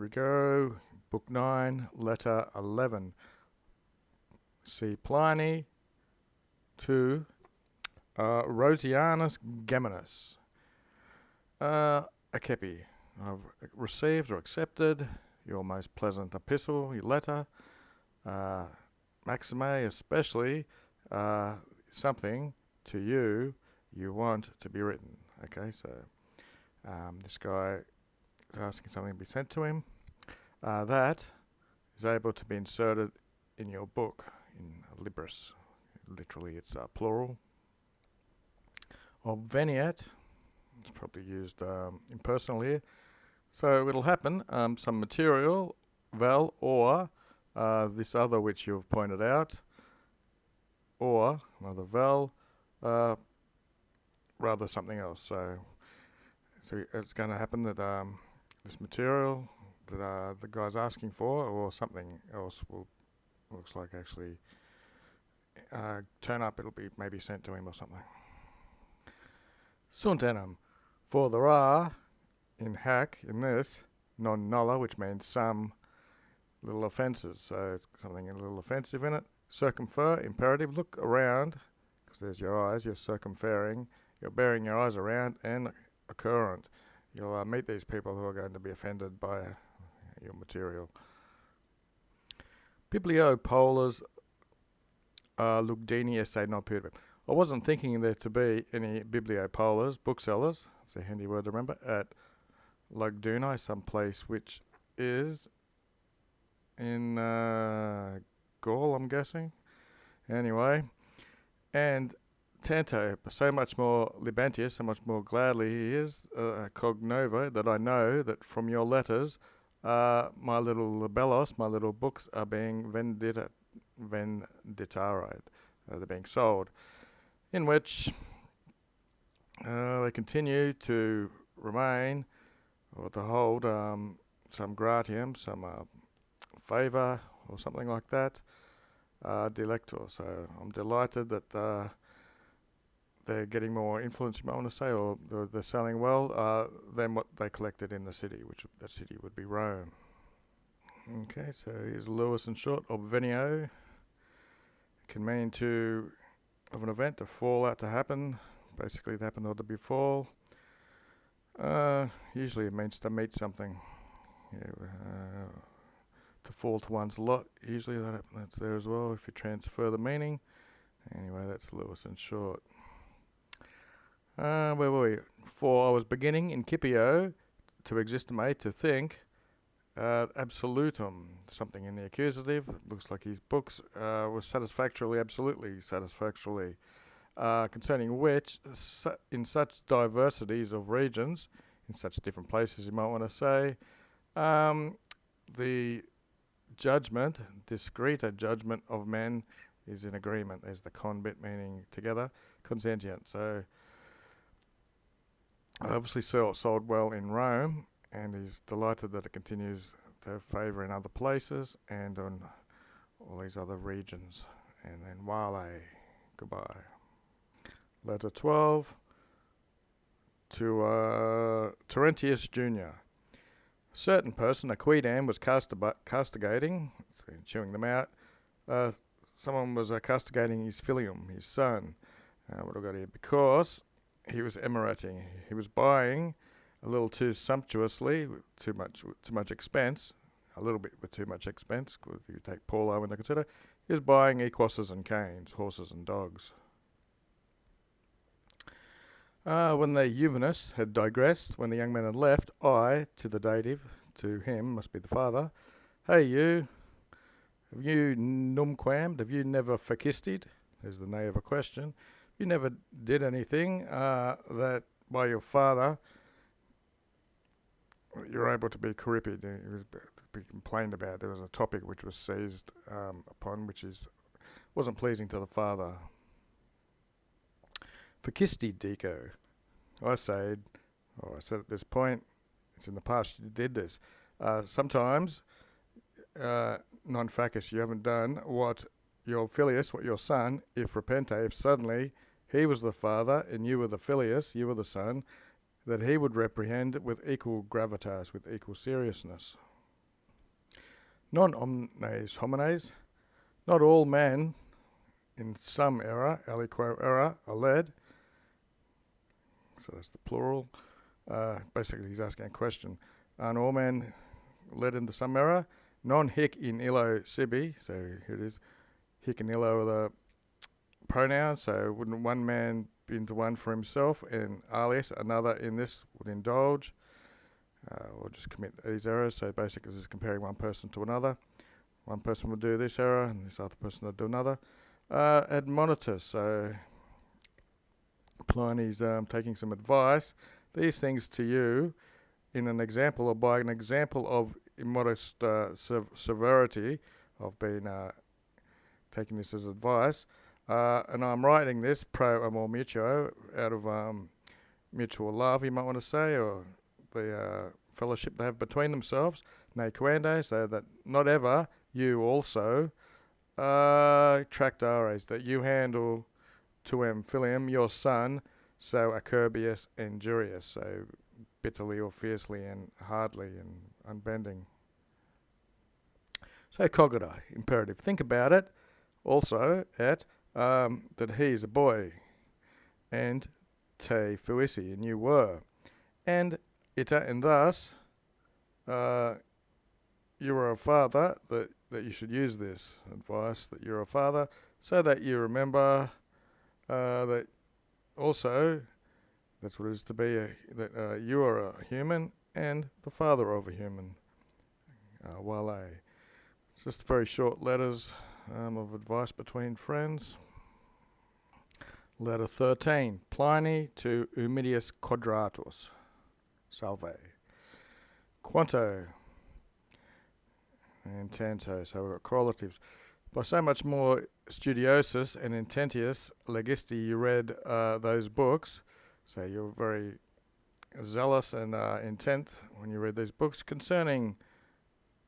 we go. Book 9, letter 11. See Pliny to Rosianus Geminus. Acepi, I've received or accepted your most pleasant epistle, your letter. Maxime, especially something to you want to be written. Okay, so this guy is asking something to be sent to him. That is able to be inserted in your book, in Libris. Literally, it's plural. Obveniat, it's probably used impersonal here. So it'll happen, some material, vel, or this other which you've pointed out, or another vel, rather something else. So it's going to happen that this material that the guy's asking for, or something else, looks like actually turn up. It'll be maybe sent to him or something. Sunt enim, for there are in hac, in this, non nulla, which means some little offences. So it's something a little offensive in it. Circumfer, imperative, look around, because there's your eyes, you're circumferring, you're bearing your eyes around, and occurrent. You'll meet these people who are going to be offended by your material. Bibliopolars Lugdini esse non puribim. I wasn't thinking there to be any bibliopolars, booksellers, it's a handy word to remember, at Lugduni, some place which is in Gaul, I'm guessing. Anyway, and tanto, so much more libantius, so much more gladly he is, cognova, that I know that from your letters, my little libellos, my little books are being venditaried, they're being sold, in which they continue to remain, or to hold some gratium, some favour, or something like that, delector. So I'm delighted that they're getting more influence, you might want to say, or they're selling well than what they collected in the city, which that city would be Rome. Okay, so here's Lewis in short. Obvenio can mean to, of an event, to fall out to happen, basically to happen or to befall. Usually it means to meet something, to fall to one's lot. Usually that's there as well if you transfer the meaning. Anyway, that's Lewis in short. Where were we? For I was beginning in Scipio to existimate, to think, absolutum, something in the accusative. It looks like his books were satisfactorily, absolutely satisfactorily, concerning which, in such diversities of regions, in such different places you might want to say, the judgment, discreta judgment of men is in agreement. There's the con bit meaning together, consentient. So obviously sold well in Rome, and he's delighted that it continues to have favour in other places and on all these other regions. And then Wale, goodbye. Letter 12 to Terentius Jr. A certain person, a quidam, was castigating, so chewing them out. Someone was castigating his filium, his son. What have I got here? Because he was emirating. He was buying a little too sumptuously, with too much expense, a little bit with too much expense. If you take Paulo into consider, he was buying equuses and canes, horses and dogs. When the Juvenus had digressed, when the young man had left, I, to the dative, to him, must be the father, hey you, have you numquammed, have you never facistied? There's the nay of a question. You never did anything that by your father you're able to be corrupted. It was be complained about. There was a topic which was seized upon, which wasn't pleasing to the father. Facisti dico. I said at this point, it's in the past you did this. Sometimes, non facis, you haven't done what your filius, what your son, if repente, if suddenly he was the father and you were the filius, you were the son, that he would reprehend with equal gravitas, with equal seriousness. Non omnes homines, not all men in some era, aliquo era, are led. So that's the plural. Basically, he's asking a question. Aren't all men led into some era? Non hic in illo sibi. So here it is. Hic and illo are the pronouns. So wouldn't one man be into one for himself, and alias another in this would indulge, or just commit these errors? So basically, this is comparing one person to another. One person would do this error, and this other person would do another. Admonitus. So Pliny's taking some advice. These things to you in an example, or by an example of immodest severity, of being taking this as advice. And I'm writing this pro amor mutuo, out of mutual love, you might want to say, or the fellowship they have between themselves, ne quando, so that not ever you also tractares, that you handle tuem filium, your son, so acerbius and injurious, so bitterly or fiercely and hardly and unbending. So cogito, imperative. Think about it also at that he is a boy, and te fuisi, and you were, and ita, and thus you are a father, that you should use this advice, that you're a father, so that you remember that also that's what it is to be, that you are a human and the father of a human. Wale. Just very short letters of advice between friends. Letter 13. Pliny to Ummidius Quadratus. Salve. Quanto and tanto, so we've got correlatives. By so much more studiosus and intentius legisti, you read those books, so you're very zealous and intent when you read these books concerning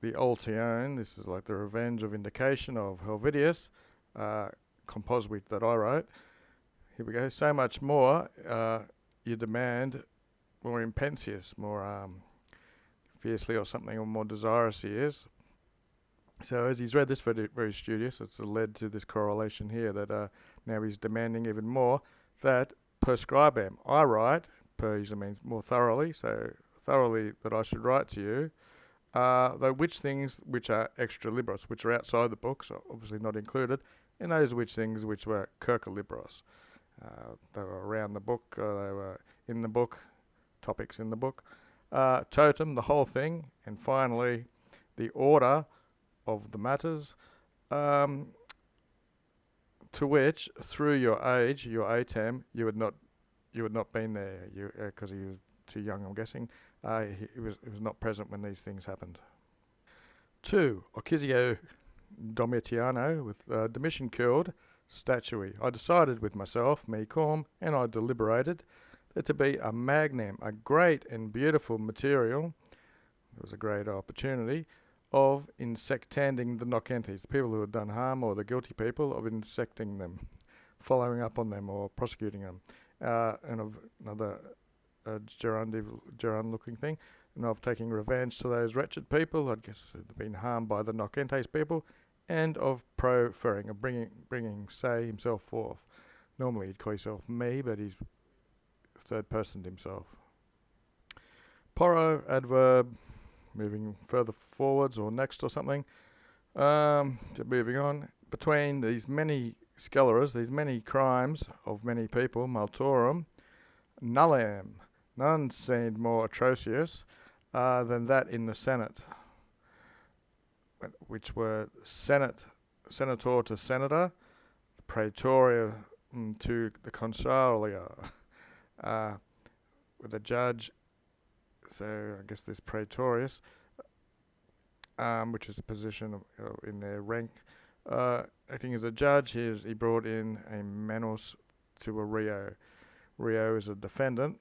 the Ultion. This is like the Revenge of Vindication of Helvidius, composite that I wrote. Here we go. So much more you demand, more impensious, more fiercely or something, or more desirous he is. So as he's read this very, very studious, it's led to this correlation here that now he's demanding even more, that per scribam, I write, per usually means more thoroughly, so thoroughly that I should write to you, though which things which are extra libros, which are outside the book, so obviously not included, and those which things which were circa libros. They were around the book, they were in the book, topics in the book. Totem, the whole thing, and finally the order of the matters, to which through your age, your atem, you had not been there, because he was too young, I'm guessing. He was not present when these things happened. 2. Occisio Domitiano, with Domitian killed, statue. I decided with myself, me calm, and I deliberated, that to be a magnum, a great and beautiful material, it was a great opportunity, of insectanding the nocentes, the people who had done harm, or the guilty people, of insecting them, following up on them, or prosecuting them, and of another gerund-looking thing, and of taking revenge to those wretched people, I guess, who had been harmed by the nocentes people, and of proferring, of bringing, say, himself forth. Normally he'd call himself me, but he's third personed himself. Poro, adverb, moving further forwards or next or something. Moving on. Between these many sceleras, these many crimes of many people, maltorum, nullem, none seemed more atrocious than that in the Senate, which were senator to senator, praetoria to the consulia, with a judge. So I guess this praetorius, which is a position in their rank, acting as a judge, he brought in a manus to a reo. Reo is a defendant.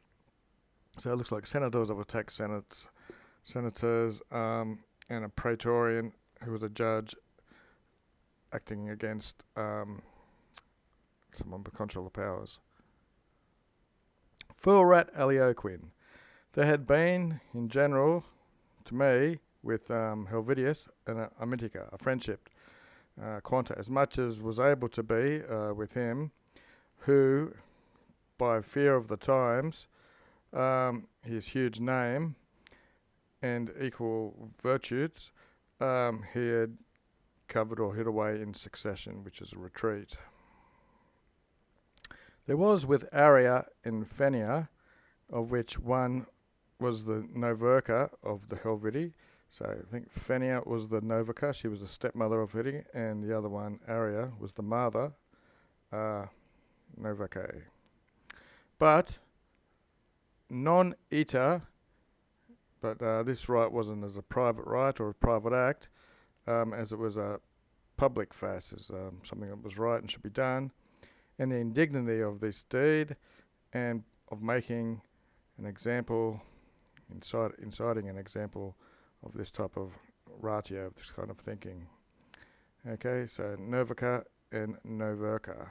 So it looks like senators have attacked senators, and a praetorian who was a judge acting against someone with consular powers. Furat alioquin. There had been, in general, to me, with Helvidius and Amitica, a friendship quanta, as much as was able to be with him, who, by fear of the times, his huge name and equal virtues, he had covered or hid away in succession, which is a retreat. There was with Arria and Fenia, of which one was the Noverca of the Helviti. So I think Fenia was the Noverca, she was the stepmother of Helviti, and the other one, Arria, was the mother, Novercae. But non-ita, but this right wasn't as a private right or a private act, as it was a public fast, as something that was right and should be done, and the indignity of this deed and of making an example, inciting an example of this type of ratio, of this kind of thinking. Okay, so Noverca and Noverca.